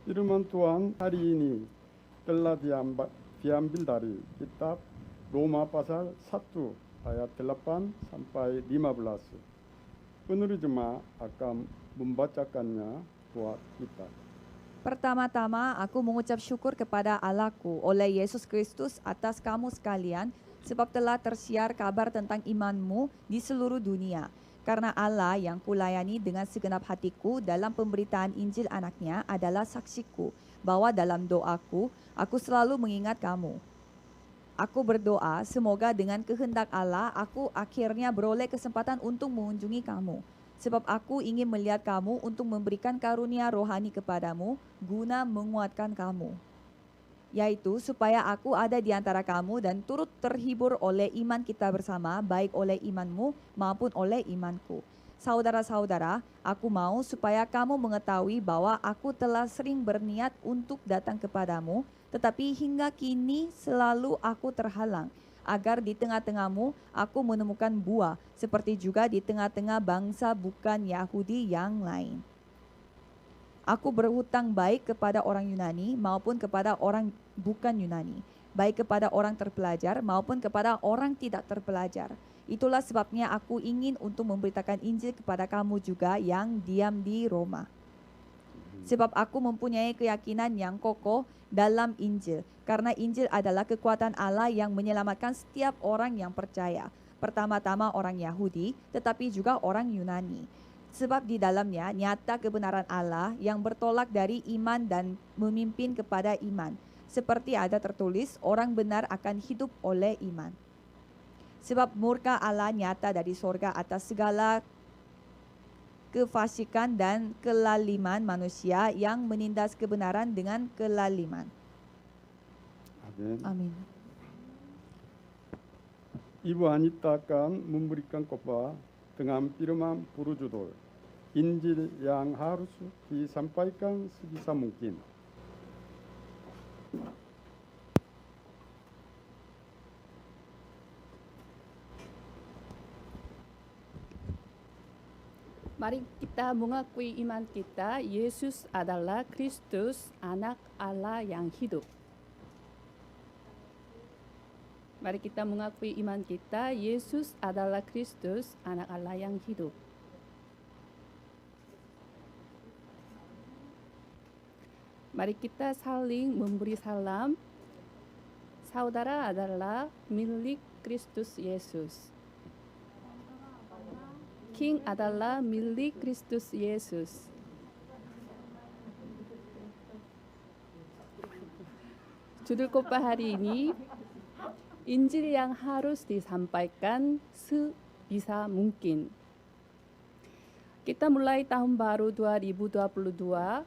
Firman Tuhan hari ini telah diambil dari kitab Roma pasal 1 ayat 8 sampai 15. Penulis Jemaat akan membacakannya buat kita. Pertama-tama, aku mengucap syukur kepada Allahku oleh Yesus Kristus atas kamu sekalian, sebab telah tersiar kabar tentang imanmu di seluruh dunia. Karena Allah yang kulayani dengan segenap hatiku dalam pemberitaan Injil anaknya adalah saksiku, bahwa dalam doaku, aku selalu mengingat kamu. Aku berdoa, semoga dengan kehendak Allah, aku akhirnya beroleh kesempatan untuk mengunjungi kamu. Sebab aku ingin melihat kamu untuk memberikan karunia rohani kepadamu, guna menguatkan kamu. Yaitu supaya aku ada di antara kamu dan turut terhibur oleh iman kita bersama, baik oleh imanmu maupun oleh imanku. Saudara-saudara, aku mau supaya kamu mengetahui bahwa aku telah sering berniat untuk datang kepadamu, tetapi hingga kini selalu aku terhalang, agar di tengah-tengahmu aku menemukan buah, seperti juga di tengah-tengah bangsa bukan Yahudi yang lain. Aku berhutang baik kepada orang Yunani maupun kepada orang bukan Yunani, baik kepada orang terpelajar maupun kepada orang tidak terpelajar. Itulah sebabnya aku ingin untuk memberitakan Injil kepada kamu juga yang diam di Roma. Sebab aku mempunyai keyakinan yang kokoh dalam Injil, karena Injil adalah kekuatan Allah yang menyelamatkan setiap orang yang percaya, pertama-tama orang Yahudi, tetapi juga orang Yunani. Sebab di dalamnya nyata kebenaran Allah yang bertolak dari iman dan memimpin kepada iman. Seperti ada tertulis, orang benar akan hidup oleh iman. Sebab murka Allah nyata dari sorga atas segala kefasikan dan kelaliman manusia yang menindas kebenaran dengan kelaliman. Amin. Amin. Ibu Anita akan memberikan khotbah dengan firman berjudul Injil yang harus disampaikan sebisa mungkin. Mari kita mengakui iman kita, Yesus adalah Kristus, anak Allah yang hidup. Mari kita mengakui iman kita, Yesus adalah Kristus, anak Allah yang hidup. Mari kita saling memberi salam. Saudara adalah milik Kristus Yesus. King adalah milik Kristus Yesus. Judul khotbah hari ini, Injil yang harus disampaikan sebisa mungkin. Kita mulai tahun baru 2022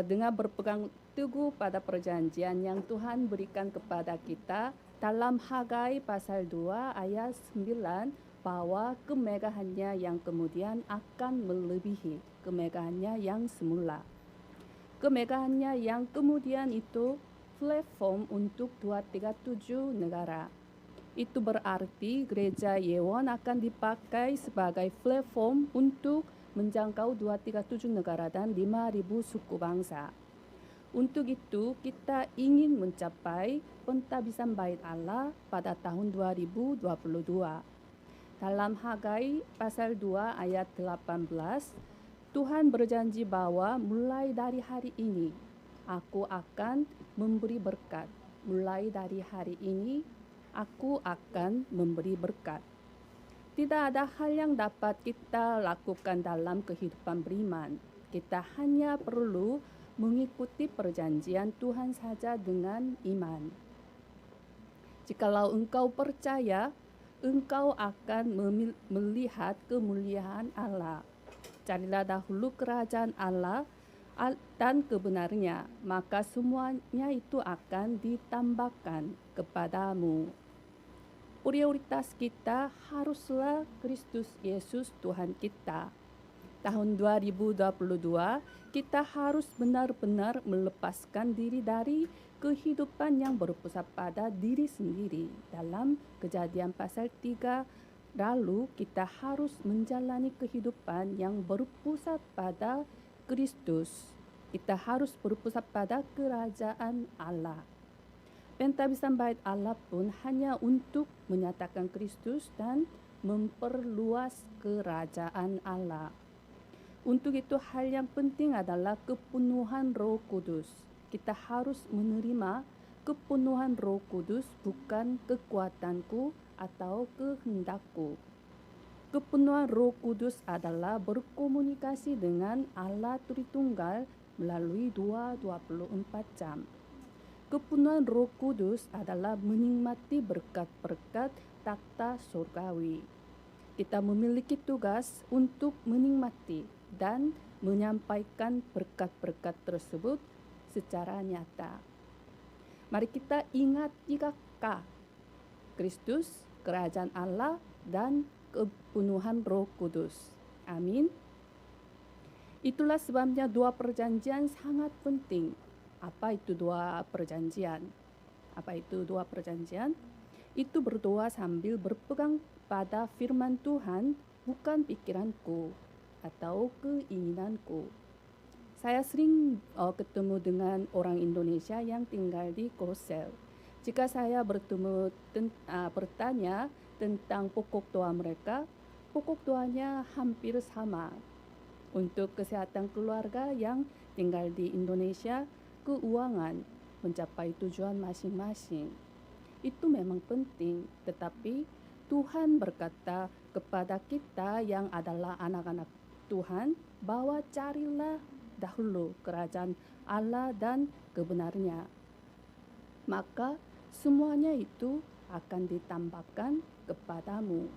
dengan berpegang teguh pada perjanjian yang Tuhan berikan kepada kita dalam Hagai pasal 2 ayat 9, bahwa kemegahannya yang kemudian akan melebihi kemegahannya yang semula. Kemegahannya yang kemudian itu platform untuk 237 negara. Itu berarti gereja Yewon akan dipakai sebagai platform untuk menjangkau 237 negara dan 5.000 suku bangsa. Untuk itu, kita ingin mencapai pentabisan bait Allah pada tahun 2022. Dalam Hagai pasal 2 ayat 18, Tuhan berjanji bahwa mulai dari hari ini, aku akan memberi berkat. Mulai dari hari ini, aku akan memberi berkat. Tidak ada hal yang dapat kita lakukan dalam kehidupan beriman. Kita hanya perlu mengikuti perjanjian Tuhan saja dengan iman. Jikalau engkau percaya, engkau akan melihat kemuliaan Allah. Carilah dahulu kerajaan Allah dan kebenarannya, maka semuanya itu akan ditambahkan kepadamu. Prioritas kita haruslah Kristus Yesus Tuhan kita. Tahun 2022, kita harus benar-benar melepaskan diri dari kehidupan yang berpusat pada diri sendiri. Dalam Kejadian pasal 3, lalu kita harus menjalani kehidupan yang berpusat pada Kristus. kita harus berpusat pada kerajaan Allah. Pentabisan Bait Allah pun hanya untuk menyatakan Kristus dan memperluas kerajaan Allah. Untuk itu hal yang penting adalah kepenuhan Roh Kudus. Kita harus menerima kepenuhan Roh Kudus, bukan kekuatanku atau kehendakku. Kepenuhan Roh Kudus adalah berkomunikasi dengan Allah Tritunggal melalui doa 24 jam. Kepenuhan Roh Kudus adalah menikmati berkat-berkat takhta surgawi. Kita memiliki tugas untuk menikmati dan menyampaikan berkat-berkat tersebut secara nyata. Mari kita ingat 3K: Kristus, kerajaan Allah, dan kepenuhan Roh Kudus. Amin. Itulah sebabnya dua perjanjian sangat penting. Apa itu dua perjanjian? Itu berdoa sambil berpegang pada firman Tuhan, bukan pikiranku atau keinginanku. Saya sering ketemu dengan orang Indonesia yang tinggal di Korsel. Jika saya bertanya tentang pokok doa mereka, pokok doanya hampir sama. Untuk kesehatan keluarga yang tinggal di Indonesia, keuangan, mencapai tujuan masing-masing. Itu memang penting, tetapi Tuhan berkata kepada kita yang adalah anak-anak Tuhan bahwa carilah dahulu kerajaan Allah dan kebenarnya. Maka semuanya itu akan ditambahkan kepadamu.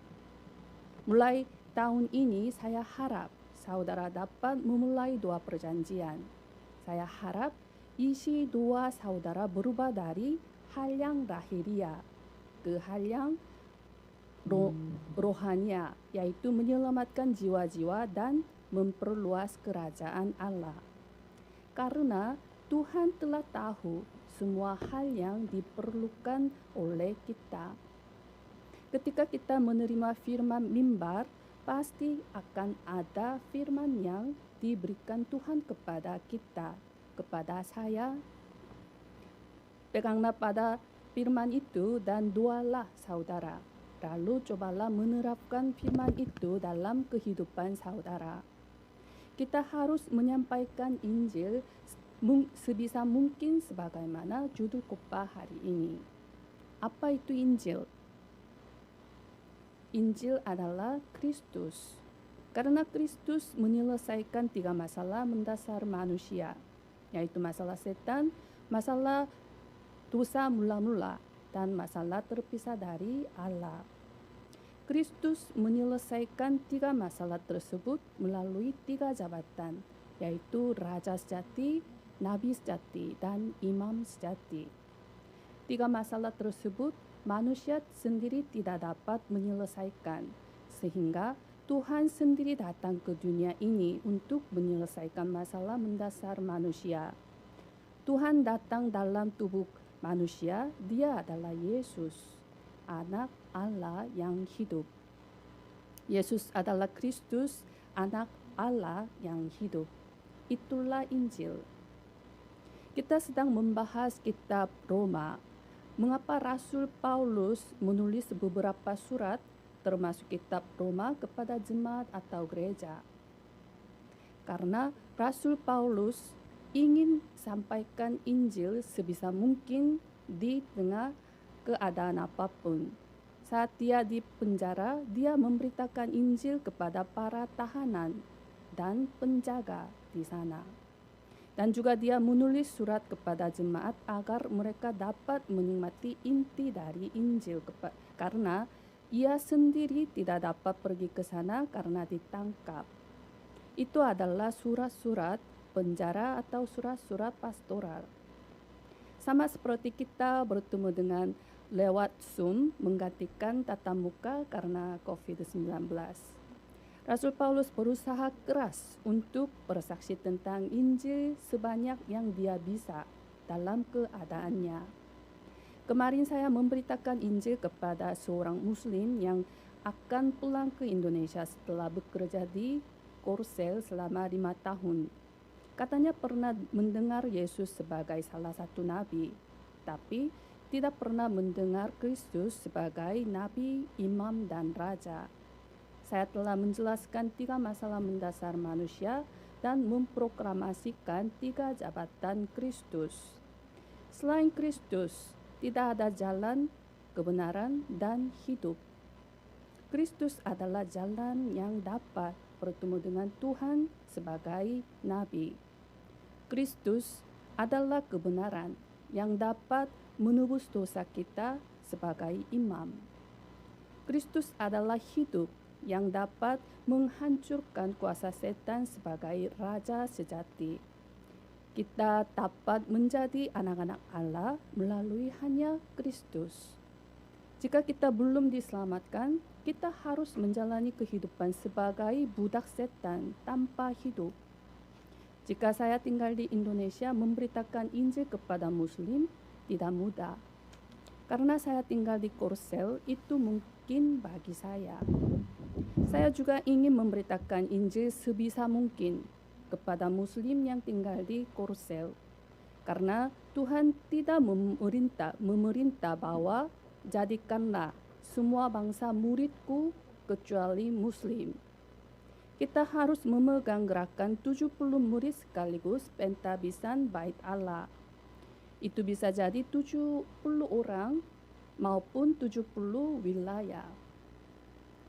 Mulai tahun ini saya harap saudara dapat memulai dua perjanjian. Saya harap isi doa saudara berubah dari hal yang lahiriah ke hal yang rohania, yaitu menyelamatkan jiwa-jiwa dan memperluas kerajaan Allah. Karena Tuhan telah tahu semua hal yang diperlukan oleh kita. Ketika kita menerima firman mimbar, pasti akan ada firman yang diberikan Tuhan kepada kita, kepada saya. Peganglah pada firman itu dan doalah saudara. Lalu cobalah menerapkan firman itu dalam kehidupan saudara. Kita harus menyampaikan Injil sebisa mungkin sebagaimana judul khotbah hari ini. Apa itu Injil? Injil adalah Kristus. Karena Kristus menyelesaikan 3 masalah mendasar manusia, yaitu masalah setan, masalah dosa mula-mula, dan masalah terpisah dari Allah. Kristus menyelesaikan 3 masalah tersebut melalui 3 jabatan, yaitu Raja sejati, Nabi sejati, dan Imam sejati. 3 masalah tersebut manusia sendiri tidak dapat menyelesaikan, sehingga Tuhan sendiri datang ke dunia ini untuk menyelesaikan masalah mendasar manusia. Tuhan datang dalam tubuh manusia, Dia adalah Yesus, anak Allah yang hidup. Yesus adalah Kristus, anak Allah yang hidup. Itulah Injil. Kita sedang membahas kitab Roma. Mengapa Rasul Paulus menulis beberapa surat, termasuk kitab Roma, kepada jemaat atau gereja? Karena Rasul Paulus ingin sampaikan Injil sebisa mungkin di tengah keadaan apapun. Saat dia di penjara, dia memberitakan Injil kepada para tahanan dan penjaga di sana. Dan juga dia menulis surat kepada jemaat agar mereka dapat menikmati inti dari Injil, karena ia sendiri tidak dapat pergi ke sana karena ditangkap. Itu adalah surat-surat penjara atau surat-surat pastoral. Sama seperti kita bertemu dengan lewat Zoom menggantikan tatap muka karena COVID-19. Rasul Paulus berusaha keras untuk bersaksi tentang Injil sebanyak yang dia bisa dalam keadaannya. Kemarin saya memberitakan Injil kepada seorang Muslim yang akan pulang ke Indonesia setelah bekerja di Korsel selama 5 tahun. Katanya pernah mendengar Yesus sebagai salah satu nabi, tapi tidak pernah mendengar Kristus sebagai nabi, imam, dan raja. Saya telah menjelaskan 3 masalah mendasar manusia dan memproklamasikan 3 jabatan Kristus. Selain Kristus, tidak ada jalan, kebenaran, dan hidup. Kristus adalah jalan yang dapat bertemu dengan Tuhan sebagai nabi. Kristus adalah kebenaran yang dapat menebus dosa kita sebagai imam. Kristus adalah hidup yang dapat menghancurkan kuasa setan sebagai raja sejati. Kita dapat menjadi anak-anak Allah melalui hanya Kristus. Jika kita belum diselamatkan, kita harus menjalani kehidupan sebagai budak setan tanpa hidup. Jika saya tinggal di Indonesia, memberitakan Injil kepada Muslim tidak mudah. Karena saya tinggal di Korsel, itu mungkin bagi saya. Saya juga ingin memberitakan Injil sebisa mungkin kepada Muslim yang tinggal di Korsel. Karena Tuhan tidak memerintah bahwa jadikanlah semua bangsa muridku kecuali Muslim. Kita harus memegang gerakan 70 murid sekaligus pentabisan Bait Allah. Itu bisa jadi 70 orang maupun 70 wilayah.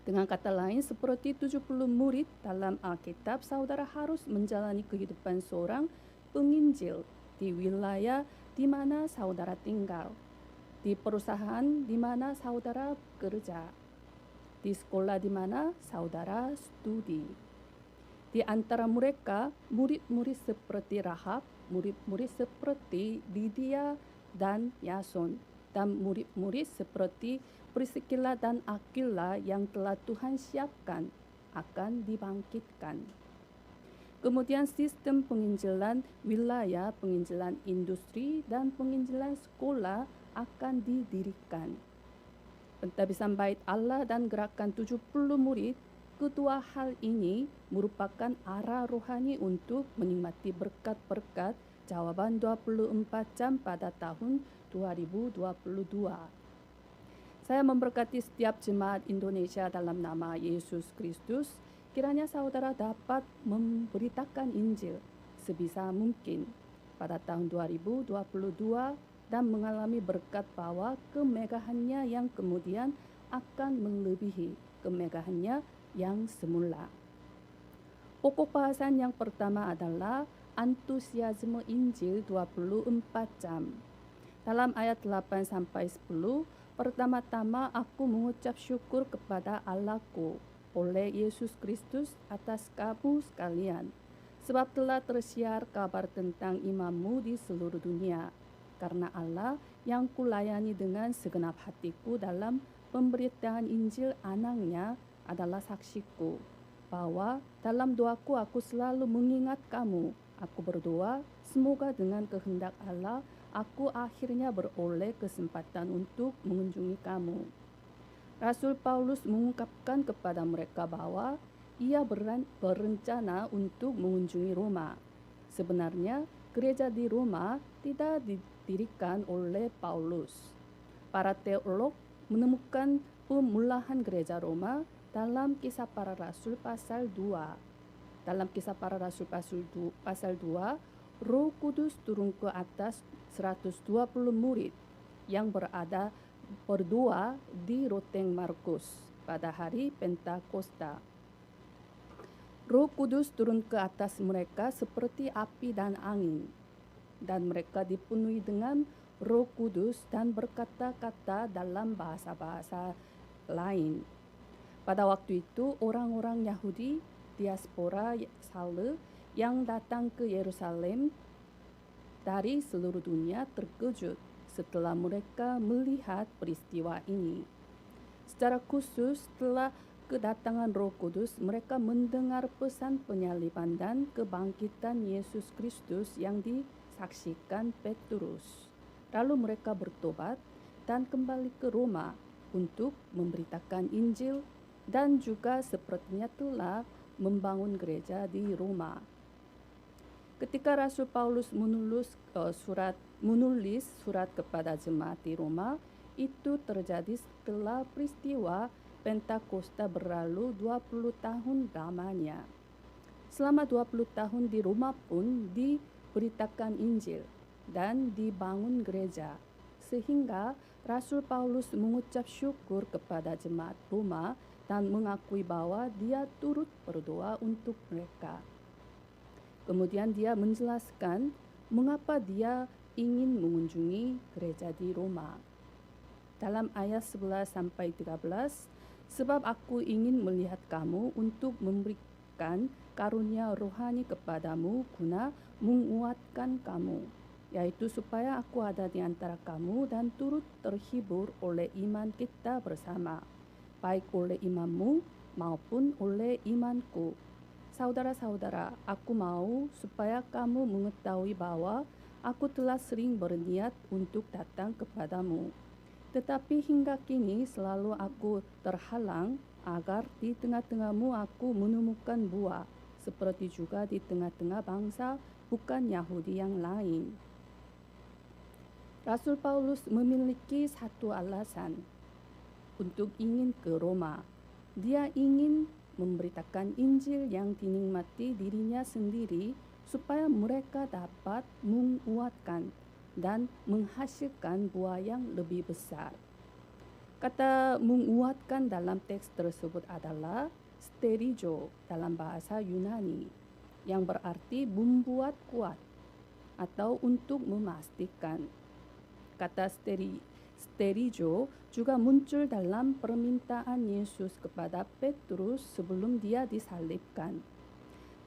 Dengan kata lain, seperti 70 murid dalam Alkitab, saudara harus menjalani kehidupan seorang penginjil di wilayah di mana saudara tinggal, di perusahaan di mana saudara bekerja, di sekolah di mana saudara studi. Di antara mereka, murid-murid seperti Rahab, murid-murid seperti Lydia dan Yason, dan murid-murid seperti Priscilla dan Aquila yang telah Tuhan siapkan akan dibangkitkan. Kemudian sistem penginjilan wilayah, penginjilan industri, dan penginjilan sekolah akan didirikan. Pentabisan Bait Allah dan gerakan 70 murid, kedua hal ini merupakan arah rohani untuk menikmati berkat-berkat jawaban 24 jam pada tahun 2022. Saya memberkati setiap jemaat Indonesia dalam nama Yesus Kristus. Kiranya saudara dapat memberitakan Injil sebisa mungkin pada tahun 2022 dan mengalami berkat bahwa kemegahannya yang kemudian akan melebihi kemegahannya yang semula. Pokok bahasan yang pertama adalah antusiasme Injil 24 jam. Dalam ayat 8 sampai 10, pertama-tama aku mengucap syukur kepada Allahku oleh Yesus Kristus atas kamu sekalian, sebab telah tersiar kabar tentang imanmu di seluruh dunia. Karena Allah yang kulayani dengan segenap hatiku dalam pemberitaan Injil anaknya adalah saksiku, bahwa dalam doaku aku selalu mengingat kamu. Aku berdoa, semoga dengan kehendak Allah, aku akhirnya beroleh kesempatan untuk mengunjungi kamu. Rasul Paulus mengungkapkan kepada mereka bahwa ia berencana untuk mengunjungi Roma. Sebenarnya, gereja di Roma tidak didirikan oleh Paulus. Para teolog menemukan pemulaan gereja Roma dalam Kisah Para Rasul pasal 2. Dalam Kisah Para Rasul pasal 2, Roh Kudus turun ke atas 120 murid yang berdua di Roteng Markus pada hari Pentakosta. Roh Kudus turun ke atas mereka seperti api dan angin, dan mereka dipenuhi dengan Roh Kudus dan berkata-kata dalam bahasa-bahasa lain. Pada waktu itu, orang-orang Yahudi diaspora Saleh yang datang ke Yerusalem dari seluruh dunia terkejut setelah mereka melihat peristiwa ini. Secara khusus, setelah kedatangan Roh Kudus, mereka mendengar pesan penyaliban dan kebangkitan Yesus Kristus yang disaksikan Petrus. Lalu mereka bertobat dan kembali ke Roma untuk memberitakan Injil dan juga sepertinya telah membangun gereja di Roma. Ketika Rasul Paulus menulis surat kepada jemaat di Roma, itu terjadi setelah peristiwa Pentakosta berlalu 20 tahun lamanya. Selama 20 tahun di Roma pun diberitakan Injil dan dibangun gereja, sehingga Rasul Paulus mengucap syukur kepada jemaat Roma dan mengakui bahwa dia turut berdoa untuk mereka. Kemudian dia menjelaskan mengapa dia ingin mengunjungi gereja di Roma. Dalam ayat 11-13, sebab aku ingin melihat kamu untuk memberikan karunia rohani kepadamu guna menguatkan kamu, yaitu supaya aku ada di antara kamu dan turut terhibur oleh iman kita bersama, baik oleh imanmu maupun oleh imanku. Saudara-saudara, aku mau supaya kamu mengetahui bahwa aku telah sering berniat untuk datang kepadamu, tetapi hingga kini selalu aku terhalang agar di tengah-tengahmu aku menemukan buah, seperti juga di tengah-tengah bangsa bukan Yahudi yang lain. Rasul Paulus memiliki satu alasan untuk ingin ke Roma. Dia ingin memberitakan Injil yang dinikmati dirinya sendiri supaya mereka dapat menguatkan dan menghasilkan buah yang lebih besar. Kata menguatkan dalam teks tersebut adalah sterizo dalam bahasa Yunani, yang berarti membuat kuat atau untuk memastikan. Kata sterizo juga muncul dalam permintaan Yesus kepada Petrus sebelum dia disalibkan.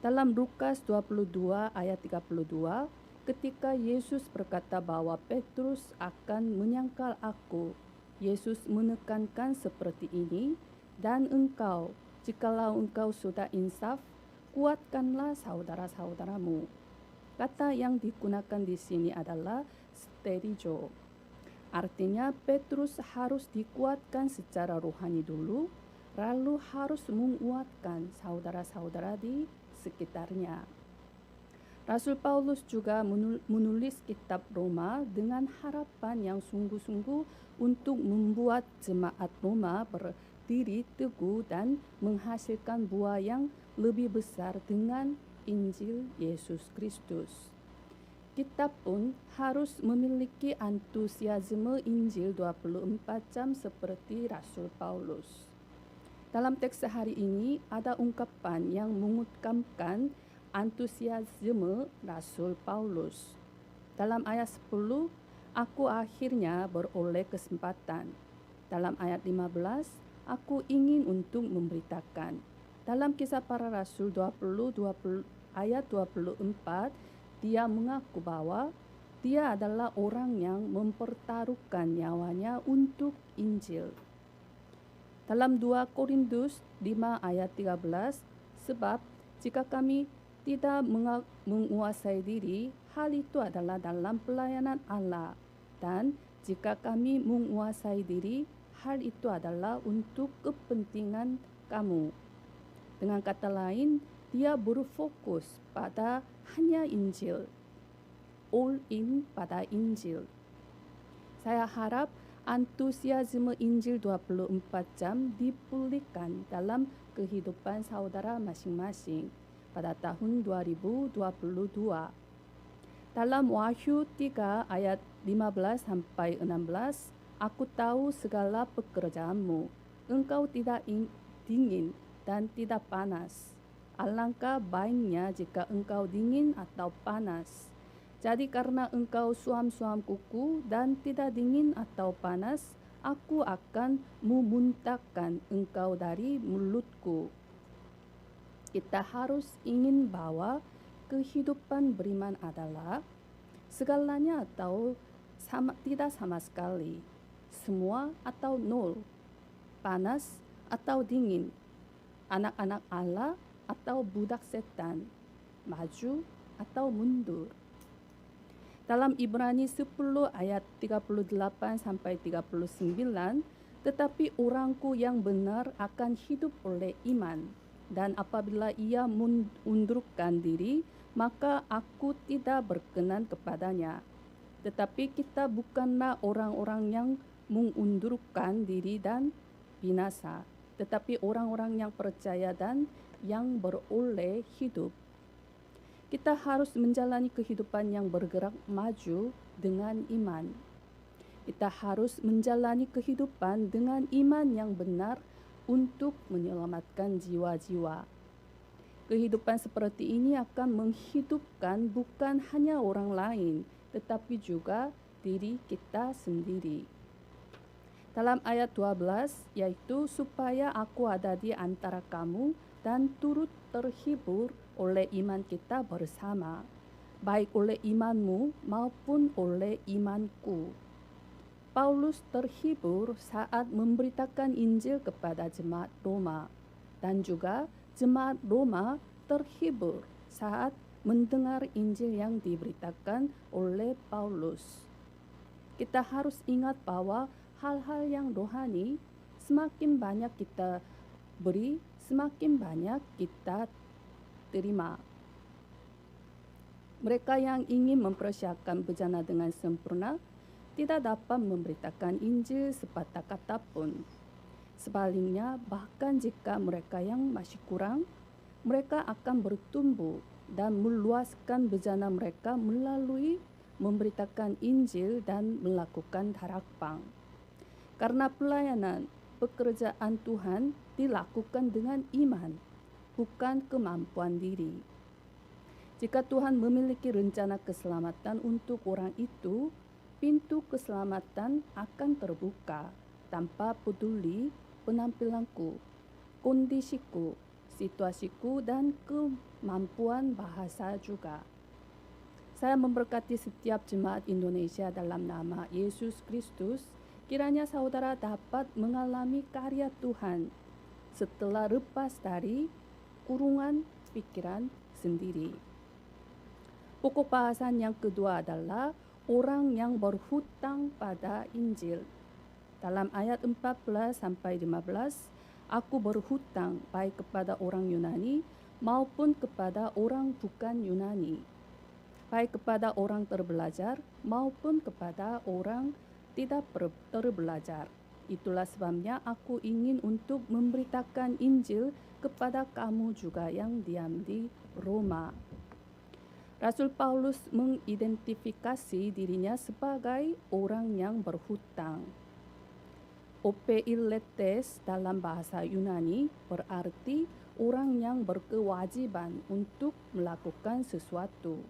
Dalam Lukas 22 ayat 32, ketika Yesus berkata bahwa Petrus akan menyangkal aku, Yesus menekankan seperti ini, dan engkau, jikalau engkau sudah insaf, kuatkanlah saudara-saudaramu. Kata yang digunakan di sini adalah sterizo. Artinya Petrus harus dikuatkan secara rohani dulu, lalu harus menguatkan saudara-saudara di sekitarnya. Rasul Paulus juga menulis kitab Roma dengan harapan yang sungguh-sungguh untuk membuat jemaat Roma berdiri teguh dan menghasilkan buah yang lebih besar dengan Injil Yesus Kristus. Kita pun harus memiliki antusiasme Injil 24 jam seperti Rasul Paulus. Dalam teks hari ini ada ungkapan yang mengutamakan antusiasme Rasul Paulus. Dalam ayat 10, aku akhirnya beroleh kesempatan. Dalam ayat 15, aku ingin untuk memberitakan. Dalam Kisah Para Rasul 20 ayat 24, dia mengaku bahwa dia adalah orang yang mempertaruhkan nyawanya untuk Injil. Dalam 2 Korintus 5 ayat 13, sebab jika kami tidak menguasai diri, hal itu adalah dalam pelayanan Allah. Dan jika kami menguasai diri, hal itu adalah untuk kepentingan kamu. Dengan kata lain, dia berfokus pada hanya Injil, all in pada Injil. Saya harap antusiasme Injil 24 jam dipulihkan dalam kehidupan saudara masing-masing pada tahun 2022. Dalam Wahyu 3 ayat 15-16, aku tahu segala pekerjaanmu, engkau tidak dingin dan tidak panas. Alangkah baiknya jika engkau dingin atau panas. Jadi karena engkau suam-suam kuku dan tidak dingin atau panas, aku akan memuntahkan engkau dari mulutku. Kita harus ingin bahwa kehidupan beriman adalah segalanya atau tidak sama sekali, semua atau nol, panas atau dingin, anak-anak Allah atau budak setan, maju atau mundur. Dalam Ibrani 10 ayat 38-39, tetapi orangku yang benar akan hidup oleh iman. dan apabila ia mundurkan diri, maka aku tidak berkenan kepadanya. Tetapi kita bukanlah orang-orang yang mengundurkan diri dan binasa, tetapi orang-orang yang percaya dan yang beroleh hidup. Kita harus menjalani kehidupan yang bergerak maju dengan iman. Kita harus menjalani kehidupan dengan iman yang benar untuk menyelamatkan jiwa-jiwa. Kehidupan seperti ini akan menghidupkan bukan hanya orang lain, tetapi juga diri kita sendiri. Dalam ayat 12, yaitu supaya aku ada di antara kamu dan turut terhibur oleh iman kita bersama, baik oleh imanmu maupun oleh imanku. Paulus terhibur saat memberitakan Injil kepada jemaat Roma, dan juga jemaat Roma terhibur saat mendengar Injil yang diberitakan oleh Paulus. Kita harus ingat bahwa hal-hal yang rohani semakin banyak kita beri, semakin banyak kita terima. Mereka yang ingin mempersiapkan bejana dengan sempurna tidak dapat memberitakan Injil sepatah kata pun. Sebaliknya, bahkan jika mereka yang masih kurang, mereka akan bertumbuh dan meluaskan bejana mereka melalui memberitakan Injil dan melakukan harapan. Karena pelayanan pekerjaan Tuhan dilakukan dengan iman, bukan kemampuan diri. Jika Tuhan memiliki rencana keselamatan untuk orang itu, pintu keselamatan akan terbuka tanpa peduli penampilanku, kondisiku, situasiku, dan kemampuan bahasa juga. Saya memberkati setiap jemaat Indonesia dalam nama Yesus Kristus. Kiranya saudara dapat mengalami karya Tuhan setelah lepas dari kurungan pikiran sendiri. Pokok bahasan yang kedua adalah orang yang berhutang pada Injil. Dalam ayat 14 sampai 15, aku berhutang baik kepada orang Yunani maupun kepada orang bukan Yunani, baik kepada orang terbelajar maupun kepada orang tidak terbelajar. Itulah sebabnya aku ingin untuk memberitakan Injil kepada kamu juga yang diam di Roma. Rasul Paulus mengidentifikasi dirinya sebagai orang yang berhutang. Opeiletes dalam bahasa Yunani berarti orang yang berkewajiban untuk melakukan sesuatu.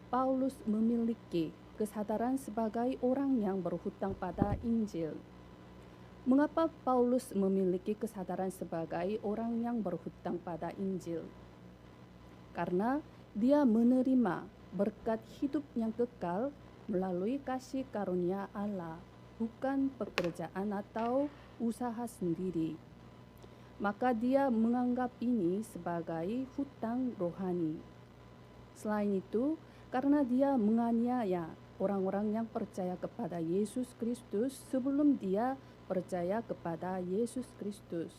Paulus memiliki kesadaran sebagai orang yang berhutang pada Injil. Mengapa Paulus memiliki kesadaran sebagai orang yang berhutang pada Injil? Karena dia menerima berkat hidup yang kekal melalui kasih karunia Allah, bukan pekerjaan atau usaha sendiri. Maka dia menganggap ini sebagai hutang rohani. Selain itu, karena dia menganiaya orang-orang yang percaya kepada Yesus Kristus sebelum dia percaya kepada Yesus Kristus,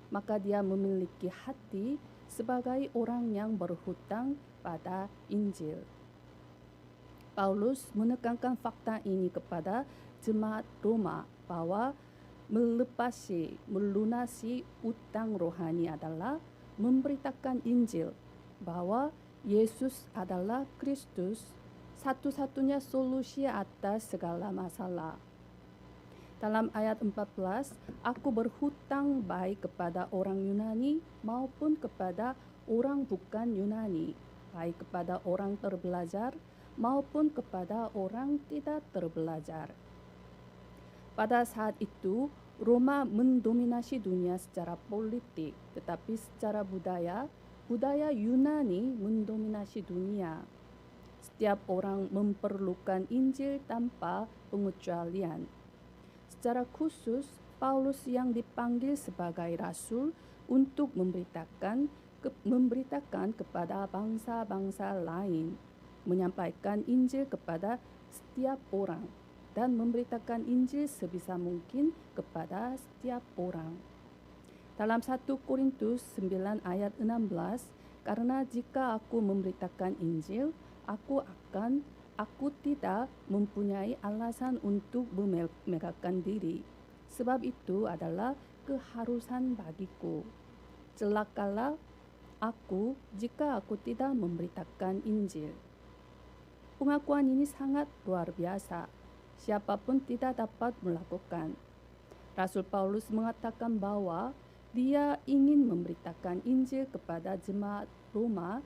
maka dia memiliki hati sebagai orang yang berhutang pada Injil. Paulus menekankan fakta ini kepada jemaat Roma bahwa melunasi utang rohani adalah memberitakan Injil bahwa Yesus adalah Kristus, satu-satunya solusi atas segala masalah. Dalam ayat 14, aku berhutang baik kepada orang Yunani maupun kepada orang bukan Yunani, baik kepada orang terbelajar maupun kepada orang tidak terbelajar. Pada saat itu, Roma mendominasi dunia secara politik, tetapi secara budaya Yunani mendominasi dunia. Setiap orang memerlukan Injil tanpa pengecualian. Secara khusus, Paulus yang dipanggil sebagai rasul untuk memberitakan kepada bangsa-bangsa lain, menyampaikan Injil kepada setiap orang, dan memberitakan Injil sebisa mungkin kepada setiap orang. Dalam 1 Korintus 9 ayat 16, karena jika aku memberitakan Injil, aku tidak mempunyai alasan untuk memegahkan diri. Sebab itu adalah keharusan bagiku. Celakalah aku jika aku tidak memberitakan Injil. Pengakuan ini sangat luar biasa. Siapapun tidak dapat melakukan. Rasul Paulus mengatakan bahwa dia ingin memberitakan Injil kepada jemaat Roma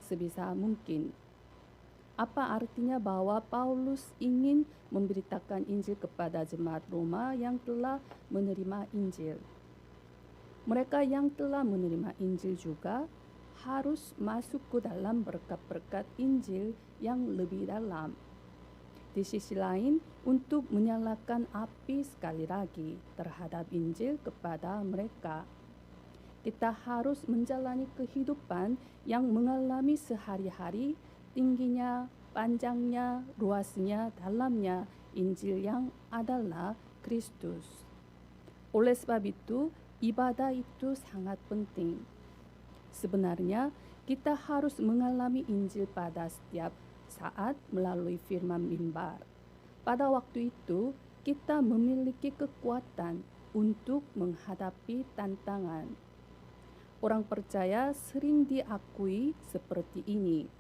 sebisa mungkin. Apa artinya bahwa Paulus ingin memberitakan Injil kepada jemaat Roma yang telah menerima Injil? Mereka yang telah menerima Injil juga harus masuk ke dalam berkat-berkat Injil yang lebih dalam. Di sisi lain, untuk menyalakan api sekali lagi terhadap Injil kepada mereka, kita harus menjalani kehidupan yang mengalami sehari-hari tingginya, panjangnya, luasnya, dalamnya Injil yang adalah Kristus. Oleh sebab itu, ibadah itu sangat penting. Sebenarnya, kita harus mengalami Injil pada setiap saat melalui firman mimbar. Pada waktu itu, kita memiliki kekuatan untuk menghadapi tantangan. Orang percaya sering diakui seperti ini.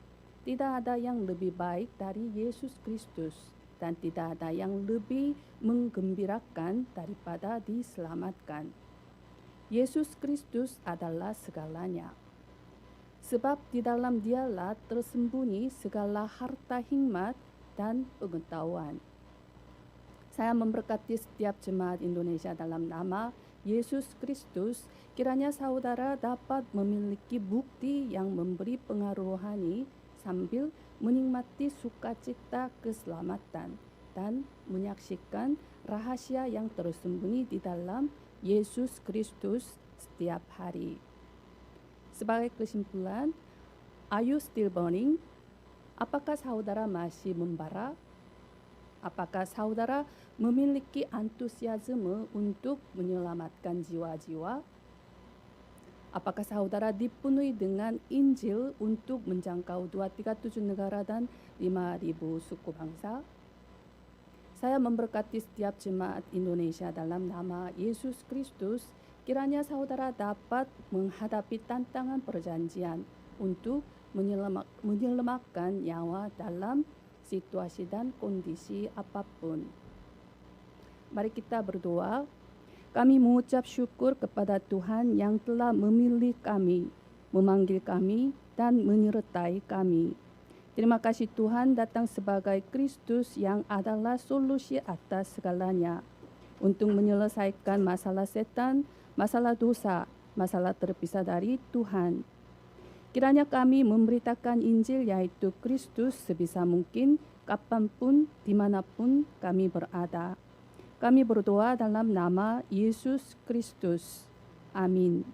Tidak ada yang lebih baik dari Yesus Kristus dan tidak ada yang lebih menggembirakan daripada diselamatkan. Yesus Kristus adalah segalanya. Sebab di dalam Dialah tersembunyi segala harta hikmat dan pengetahuan. Saya memberkati setiap jemaat Indonesia dalam nama Yesus Kristus. Kiranya saudara dapat memiliki bukti yang memberi pengaruh rohani sambil menikmati sukacita keselamatan dan menyaksikan rahasia yang tersembunyi di dalam Yesus Kristus setiap hari. Sebagai kesimpulan, are you still burning? Apakah saudara masih membara? Apakah saudara memiliki antusiasme untuk menyelamatkan jiwa-jiwa? Apakah saudara dipenuhi dengan Injil untuk menjangkau 237 negara dan 5.000 suku bangsa? Saya memberkati setiap jemaat Indonesia dalam nama Yesus Kristus. Kiranya saudara dapat menghadapi tantangan perjanjian untuk menyelamatkan nyawa dalam situasi dan kondisi apapun. Mari kita berdoa. Kami mengucap syukur kepada Tuhan yang telah memilih kami, memanggil kami, dan menyertai kami. Terima kasih Tuhan datang sebagai Kristus yang adalah solusi atas segalanya untuk menyelesaikan masalah setan, masalah dosa, masalah terpisah dari Tuhan. Kiranya kami memberitakan Injil yaitu Kristus sebisa mungkin, kapanpun, dimanapun kami berada. Kami berdoa dalam nama Yesus Kristus. Amin.